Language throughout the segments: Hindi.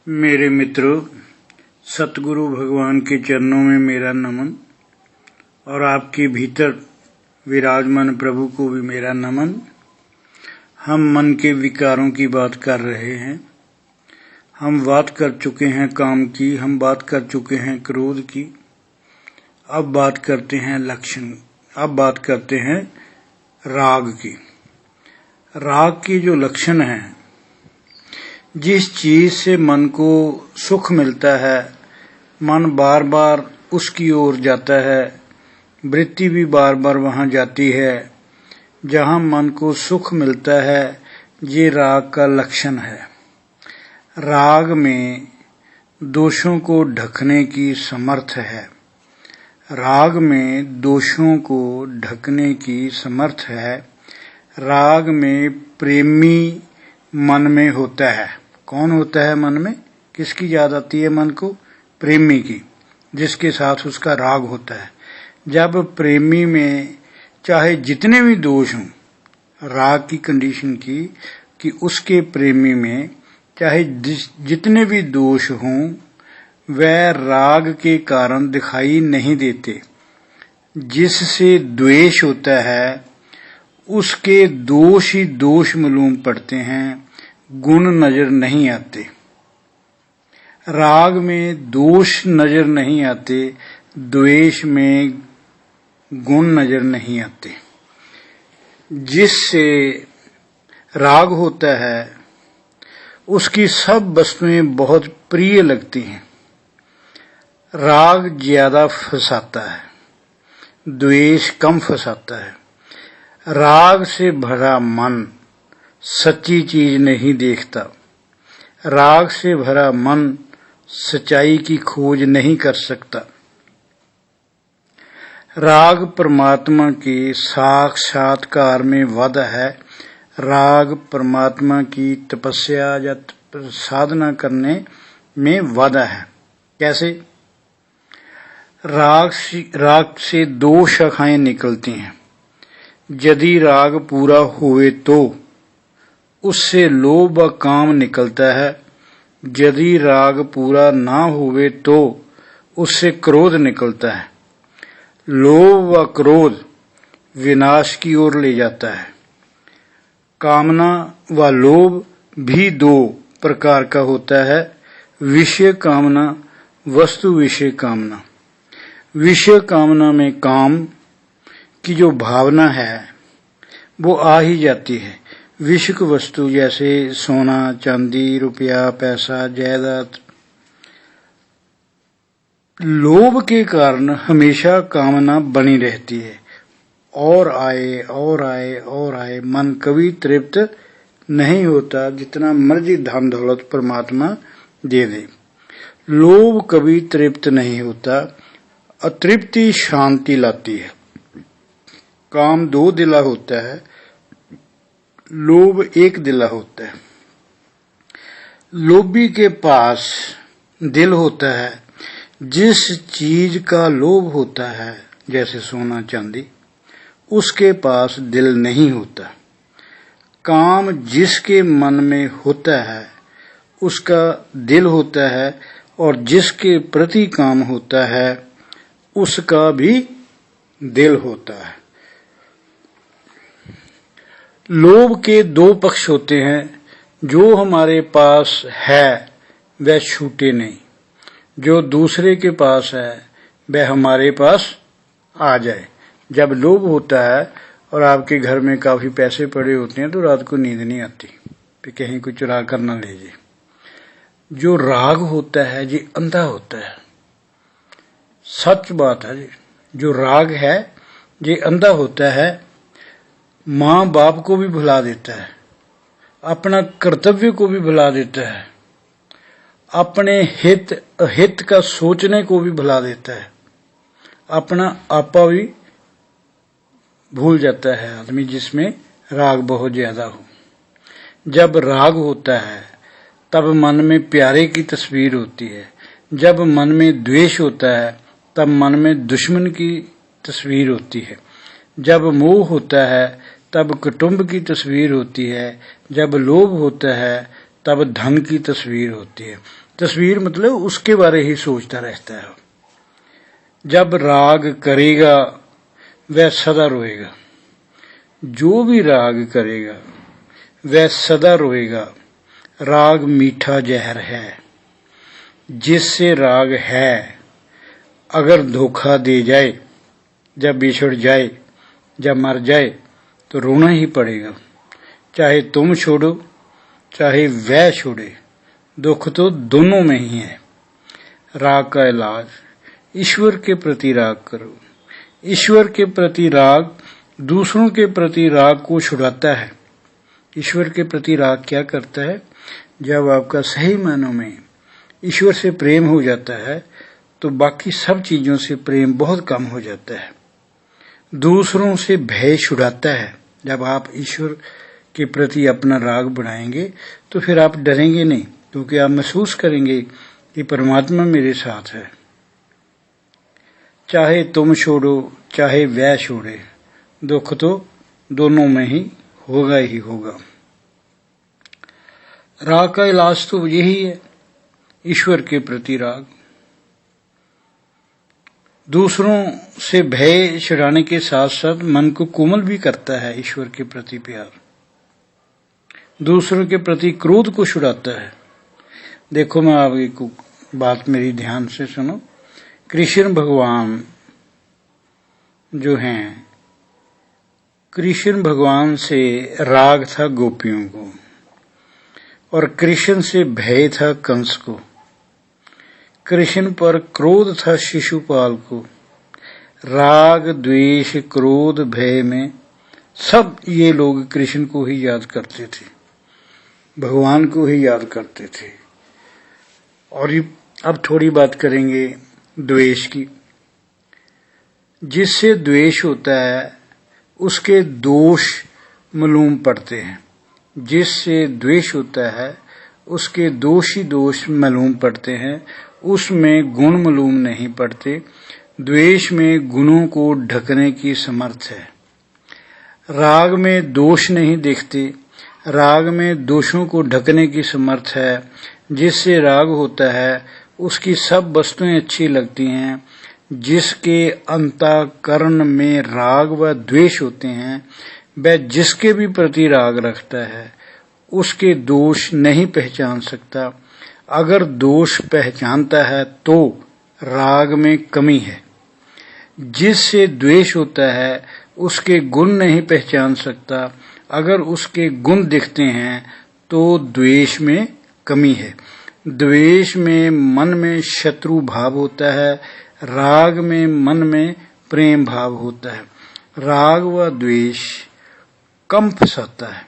मेरे मित्रों, सतगुरु भगवान के चरणों में मेरा नमन और आपके भीतर विराजमान प्रभु को भी मेरा नमन। हम मन के विकारों की बात कर रहे हैं। हम बात कर चुके हैं काम की, हम बात कर चुके हैं क्रोध की। अब बात करते हैं लक्षण, अब बात करते हैं राग की। राग की जो लक्षण है, जिस चीज से मन को सुख मिलता है, मन बार बार उसकी ओर जाता है, वृत्ति भी बार बार वहां जाती है जहां मन को सुख मिलता है, ये राग का लक्षण है। राग में दोषों को ढकने की समर्थ है। राग में दोषों को ढकने की समर्थ है। राग में प्रेमी मन में होता है। कौन होता है मन में? किसकी याद आती है मन को? प्रेमी की, जिसके साथ उसका राग होता है। जब प्रेमी में चाहे जितने भी दोष हों, राग की कंडीशन की कि उसके प्रेमी में चाहे जितने भी दोष हों, वह राग के कारण दिखाई नहीं देते। जिससे द्वेष होता है, उसके दोष ही दोष मालूम पड़ते हैं, गुण नजर नहीं आते। राग में दोष नजर नहीं आते, द्वेष में गुण नजर नहीं आते। जिससे राग होता है, उसकी सब वस्तुएं बहुत प्रिय लगती हैं। राग ज्यादा फंसाता है, द्वेष कम फंसाता है। राग से भरा मन सच्ची चीज नहीं देखता। राग से भरा मन सच्चाई की खोज नहीं कर सकता। राग परमात्मा के साक्षात्कार में वादा है। राग परमात्मा की तपस्या या साधना करने में वादा है। कैसे? राग से दो शाखाएं निकलती हैं। यदि राग पूरा हुए तो उससे लोभ व काम निकलता है। यदि राग पूरा ना हुए तो उससे क्रोध निकलता है। लोभ व क्रोध विनाश की ओर ले जाता है। कामना व लोभ भी दो प्रकार का होता है, विषय कामना, वस्तु विषय कामना। विषय कामना में काम की जो भावना है वो आ ही जाती है। विषयक वस्तु जैसे सोना, चांदी, रुपया, पैसा, जायदाद। लोभ के कारण हमेशा कामना बनी रहती है, और आए और आए और आए। मन कभी तृप्त नहीं होता, जितना मर्जी धन दौलत परमात्मा दे दे। लोभ कभी तृप्त नहीं होता। अतृप्ति शांति लाती है। काम दो दिला होता है, लोभ एक दिला होता है। लोभी के पास दिल होता है। जिस चीज का लोभ होता है, जैसे सोना चांदी, उसके पास दिल नहीं होता। काम जिसके मन में होता है, उसका दिल होता है, और जिसके प्रति काम होता है, उसका भी दिल होता है। लोभ के दो पक्ष होते हैं। जो हमारे पास है वह छूटे नहीं, जो दूसरे के पास है वह हमारे पास आ जाए। जब लोभ होता है और आपके घर में काफी पैसे पड़े होते हैं तो रात को नींद नहीं आती कि कहीं कोई चुरा कर ना ले जाए। जो राग होता है ये अंधा होता है। सच बात है जी। जो राग है ये अंधा होता है। माँ बाप को भी भुला देता है, अपना कर्तव्य को भी भुला देता है, अपने हित अहित का सोचने को भी भुला देता है, अपना आपा भी भूल जाता है आदमी जिसमें राग बहुत ज्यादा हो। जब राग होता है तब मन में प्यारे की तस्वीर होती है। जब मन में द्वेष होता है तब मन में दुश्मन की तस्वीर होती है। जब मोह होता है तब कुटुंब की तस्वीर होती है। जब लोभ होता है तब धन की तस्वीर होती है। तस्वीर मतलब उसके बारे ही सोचता रहता है। जब राग करेगा वह सदा रोएगा। जो भी राग करेगा वह सदा रोएगा। राग मीठा जहर है। जिससे राग है अगर धोखा दे जाए, जब बिछड़ जाए, जब मर जाए तो रोना ही पड़ेगा। चाहे तुम छोड़ो चाहे वह छोड़े, दुख तो दोनों में ही है। राग का इलाज, ईश्वर के प्रति राग करो। ईश्वर के प्रति राग दूसरों के प्रति राग को छुड़ाता है। ईश्वर के प्रति राग क्या करता है? जब आपका सही मायनों में ईश्वर से प्रेम हो जाता है तो बाकी सब चीजों से प्रेम बहुत कम हो जाता है। दूसरों से भय छुड़ाता है। जब आप ईश्वर के प्रति अपना राग बढ़ाएंगे तो फिर आप डरेंगे नहीं, क्योंकि आप महसूस करेंगे कि परमात्मा मेरे साथ है। चाहे तुम छोड़ो चाहे वह छोड़े, दुख तो दोनों में ही होगा। राग का इलाज तो यही है, ईश्वर के प्रति राग। दूसरों से भय छुड़ाने के साथ साथ मन को कोमल भी करता है ईश्वर के प्रति प्यार। दूसरों के प्रति क्रोध को छुड़ाता है। देखो, मैं आप एक बात मेरी ध्यान से सुनो। कृष्ण भगवान जो हैं, कृष्ण भगवान से राग था गोपियों को और कृष्ण से भय था कंस को। कृष्ण पर क्रोध था शिशुपाल को। राग द्वेष क्रोध भय में सब ये लोग कृष्ण को ही याद करते थे, भगवान को ही याद करते थे। और अब थोड़ी बात करेंगे द्वेष की। जिससे द्वेष होता है उसके दोष मालूम पड़ते हैं। जिससे द्वेष होता है उसके दोष ही दोष मालूम पड़ते हैं, उसमें गुण मालूम नहीं पड़ते। द्वेष में गुणों को ढकने की समर्थ है। राग में दोष नहीं दिखते, राग में दोषों को ढकने की समर्थ है। जिससे राग होता है उसकी सब वस्तुएं अच्छी लगती हैं। जिसके अंतःकरण में राग व द्वेष होते हैं, वह जिसके भी प्रति राग रखता है उसके दोष नहीं पहचान सकता। अगर दोष पहचानता है तो राग में कमी है। जिससे द्वेष होता है उसके गुण नहीं पहचान सकता। अगर उसके गुण दिखते हैं तो द्वेष में कमी है। द्वेष में मन में शत्रु भाव होता है, राग में मन में प्रेम भाव होता है। राग व द्वेष कम फंसाता है।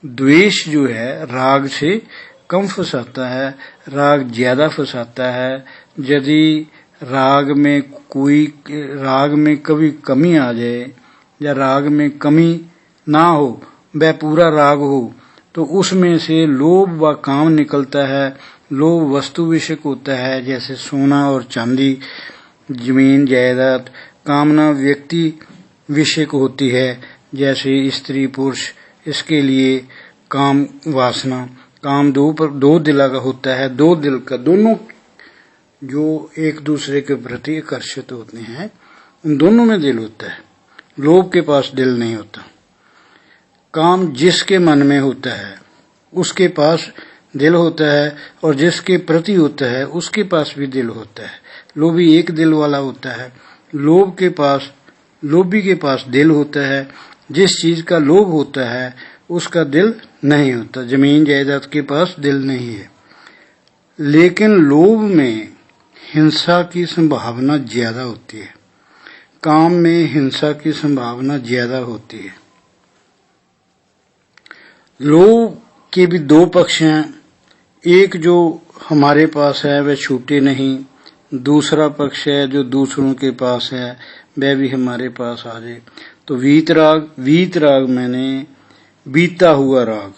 द्वेष जो है राग से कम फंसाता है, राग ज्यादा फंसाता है। यदि राग में कभी कमी आ जाए या राग में कमी ना हो, वह पूरा राग हो, तो उसमें से लोभ व काम निकलता है। लोभ वस्तु विषयक होता है, जैसे सोना और चांदी, जमीन जायदाद। कामना व्यक्ति विषयक होती है, जैसे स्त्री पुरुष। इसके लिए काम वासना। काम दो दिला का होता है, दो दिल का, दोनों जो एक दूसरे के प्रति आकर्षित होते हैं, उन दोनों में दिल होता है। लोभ के पास दिल नहीं होता। काम जिसके मन में होता है उसके पास दिल होता है, और जिसके प्रति होता है उसके पास भी दिल होता है। लोभी एक दिल वाला होता है। लोभी के पास दिल होता है। जिस चीज का लोभ होता है उसका दिल नहीं होता। जमीन जायदाद के पास दिल नहीं है। लेकिन लोभ में हिंसा की संभावना ज्यादा होती है। काम में हिंसा की संभावना ज्यादा होती है। लोभ के भी दो पक्ष हैं। एक जो हमारे पास है वह छूटे नहीं, दूसरा पक्ष है जो दूसरों के पास है वह भी हमारे पास आ जाए। तो वीतराग माने बीता हुआ राग।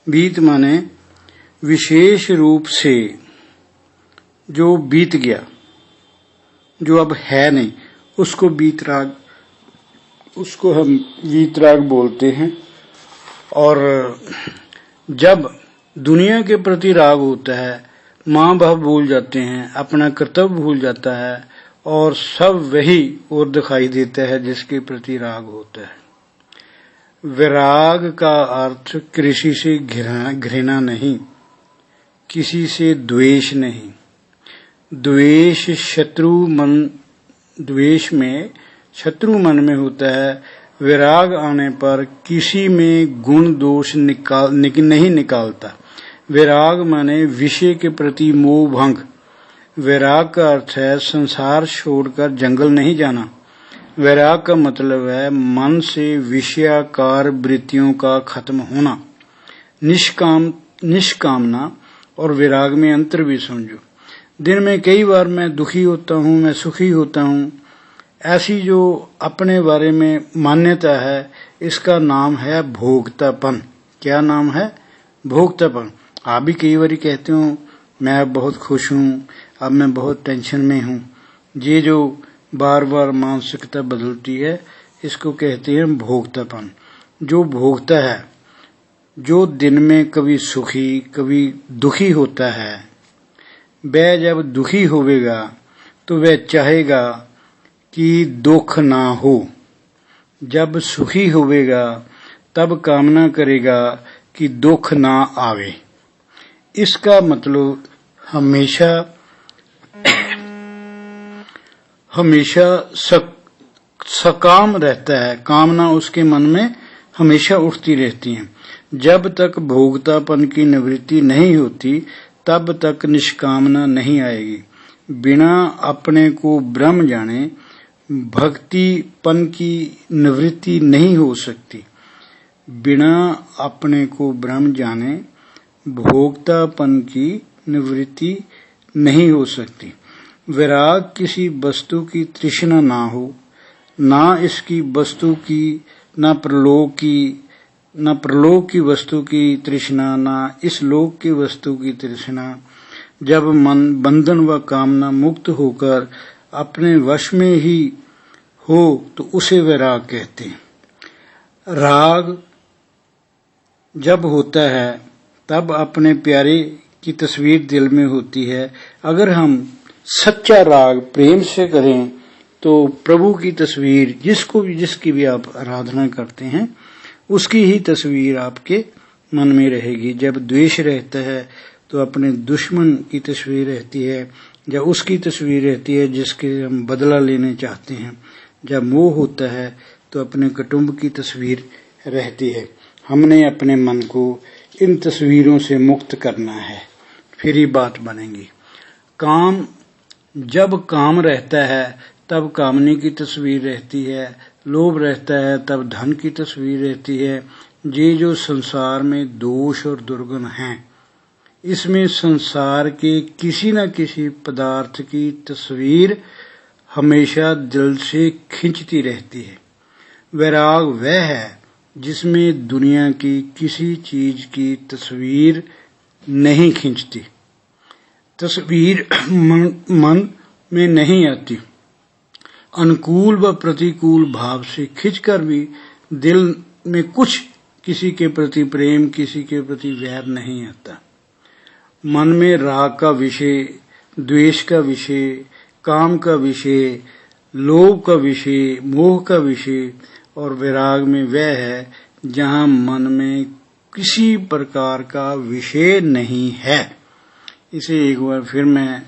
बीत माने विशेष रूप से जो बीत गया, जो अब है नहीं, उसको हम वीतराग बोलते हैं। और जब दुनिया के प्रति राग होता है, माँ बाप भूल जाते हैं, अपना कर्तव्य भूल जाता है और सब वही और दिखाई देता है जिसके प्रति राग होता है। विराग का अर्थ किसी से घृणा नहीं, किसी से द्वेष नहीं। द्वेष में शत्रु मन में होता है। विराग आने पर किसी में गुण दोष नहीं निकालता। विराग माने विषय के प्रति मोह भंग। वैराग का अर्थ है संसार छोड़कर जंगल नहीं जाना। वैराग का मतलब है मन से विषयाकार वृत्तियों का खत्म होना। निष्कामना और विराग में अंतर भी समझो। दिन में कई बार मैं दुखी होता हूँ, मैं सुखी होता हूँ, ऐसी जो अपने बारे में मान्यता है, इसका नाम है भोक्तापन। क्या नाम है? भोक्तापन। आप भी कई बार कहते हो मैं अब बहुत खुश हूँ, अब मैं बहुत टेंशन में हूँ। ये जो बार बार मानसिकता बदलती है, इसको कहते हैं भोक्तापन। जो भोगता है, जो दिन में कभी सुखी कभी दुखी होता है, वह जब दुखी होवेगा तो वह चाहेगा कि दुख ना हो। जब सुखी होवेगा तब कामना करेगा कि दुख ना आवे। इसका मतलब हमेशा सकाम रहता है। कामना उसके मन में हमेशा उठती रहती है। जब तक भोक्तापन की निवृत्ति नहीं होती, तब तक निष्कामना नहीं आएगी। बिना अपने को ब्रह्म जाने भक्तिपन की निवृत्ति नहीं हो सकती। बिना अपने को ब्रह्म जाने भोक्तापन की निवृत्ति नहीं हो सकती। विराग किसी वस्तु की तृष्णा ना हो, ना इसकी वस्तु की, न प्रलोक की वस्तु की तृष्णा, ना इस लोक की वस्तु की तृष्णा। जब मन बंधन व कामना मुक्त होकर अपने वश में ही हो तो उसे वैराग कहते हैं। राग जब होता है तब अपने प्यारे की तस्वीर दिल में होती है। अगर हम सच्चा राग प्रेम से करें तो प्रभु की तस्वीर, जिसकी भी आप आराधना करते हैं, उसकी ही तस्वीर आपके मन में रहेगी। जब द्वेष रहता है तो अपने दुश्मन की तस्वीर रहती है, या उसकी तस्वीर रहती है जिसके हम बदला लेने चाहते हैं। जब मोह होता है तो अपने कुटुंब की तस्वीर रहती है। हमने अपने मन को इन तस्वीरों से मुक्त करना है, फिर ही बात बनेगी। जब काम रहता है तब कामने की तस्वीर रहती है। लोभ रहता है तब धन की तस्वीर रहती है। ये जो संसार में दोष और दुर्गुण हैं, इसमें संसार के किसी न किसी पदार्थ की तस्वीर हमेशा दिल से खिंचती रहती है। वैराग वह है जिसमें दुनिया की किसी चीज की तस्वीर नहीं खिंचती। तस्वीर मन में नहीं आती। अनुकूल व प्रतिकूल भाव से खिंचकर भी दिल में कुछ किसी के प्रति प्रेम, किसी के प्रति वैर नहीं आता। मन में राग का विषय, द्वेष का विषय, काम का विषय, लोभ का विषय, मोह का विषय, और विराग में वह है जहाँ मन में किसी प्रकार का विषय नहीं है। इसे एक बार फिर मैं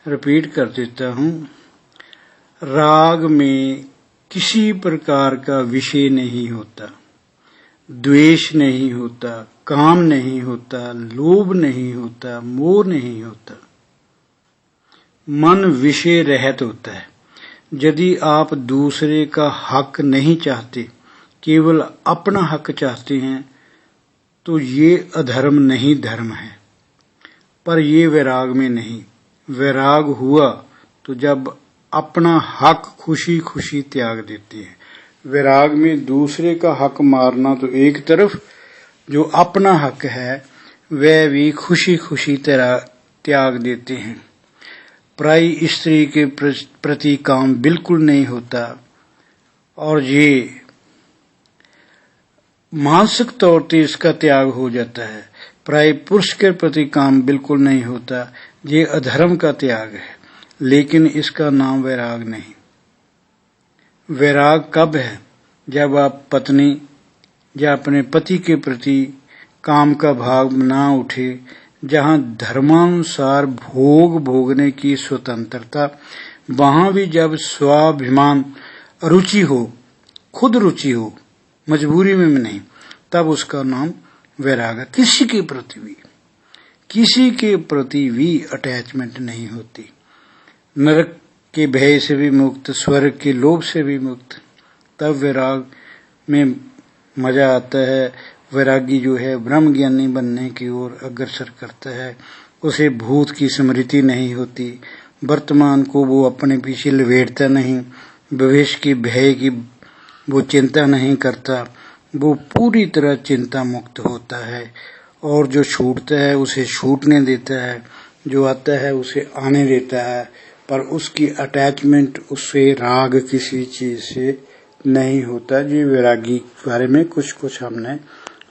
रिपीट कर देता हूँ। राग में किसी प्रकार का विषय नहीं होता, द्वेष नहीं होता, काम नहीं होता, लोभ नहीं होता, मोह नहीं होता। मन विषय रहित होता है। यदि आप दूसरे का हक नहीं चाहते, केवल अपना हक चाहते हैं, तो ये अधर्म नहीं धर्म है। पर ये वैराग में नहीं। वैराग हुआ तो जब अपना हक खुशी खुशी त्याग देते हैं। वैराग में दूसरे का हक मारना तो एक तरफ, जो अपना हक है वह भी खुशी खुशी त्याग देते हैं। पराई स्त्री के प्रति काम बिल्कुल नहीं होता, और ये मानसिक तौर पर इसका त्याग हो जाता है। प्राय पुरुष के प्रति काम बिल्कुल नहीं होता। ये अधर्म का त्याग है, लेकिन इसका नाम वैराग नहीं। वैराग कब है? जब आप पत्नी या अपने पति के प्रति काम का भाव ना उठे, जहाँ धर्मानुसार भोग भोगने की स्वतंत्रता, वहां भी जब स्वाभिमान रुचि हो, खुद रुचि हो, मजबूरी में नहीं, तब उसका नाम वैराग है। किसी के प्रति भी अटैचमेंट नहीं होती। नरक के भय से भी मुक्त, स्वर्ग के लोभ से भी मुक्त, तब वैराग में मजा आता है। वैरागी जो है ब्रह्म ज्ञानी बनने की ओर अग्रसर करता है। उसे भूत की स्मृति नहीं होती, वर्तमान को वो अपने पीछे लपेटता नहीं, भविष्य की भय की वो चिंता नहीं करता। वो पूरी तरह चिंता मुक्त होता है, और जो छूटता है उसे छूटने देता है, जो आता है उसे आने देता है, पर उसकी अटैचमेंट, उससे राग किसी चीज से नहीं होता। जी वैरागी के बारे में कुछ हमने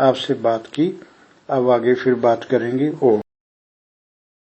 आपसे बात की, अब आगे फिर बात करेंगे।